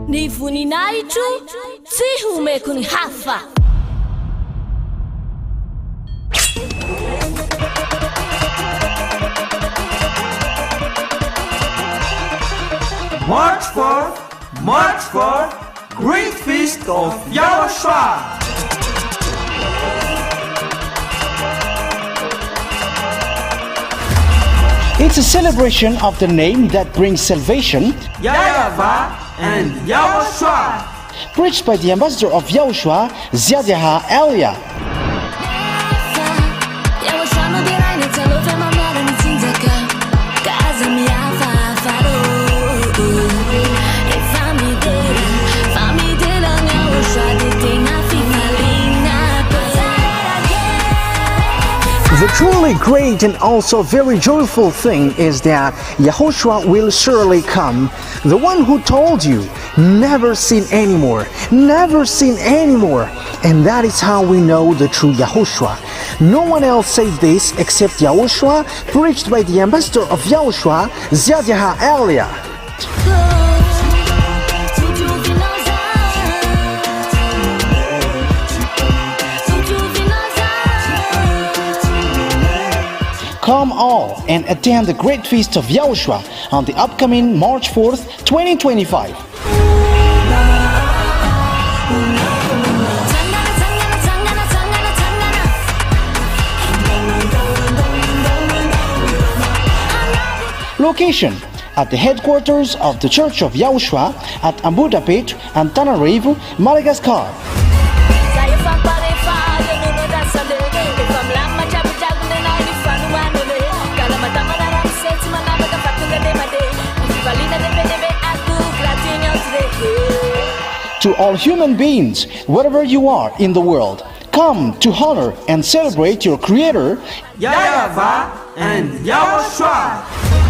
Ny voninahitro tsy homeko ny hafa. March 4th, Great Feast of YAHOSHUAH. It's a celebration of the name that brings salvation, YAHVAH and YAHOSHUAH. preached by the ambassador of YAHOSHUAH, YAHVAH. The truly great and also very joyful thing is that YAHOSHUAH will surely come. The one who told you, never sin anymore, never sin anymore. And that is how we know the true YAHOSHUAH. No one else said this except YAHOSHUAH, preached by the ambassador of YAHOSHUAH, YAHVAH. Come all and attend the Great Feast of YAHOSHUAH on the upcoming March 4th, 2025. Location: at the headquarters of the Church of YAHOSHUAH at Ambohidrapeto Antananarivo Madagascar. To all human beings, wherever you are in the world, come to honor and celebrate your Creator, YAHVAH and YAHOSHUAH.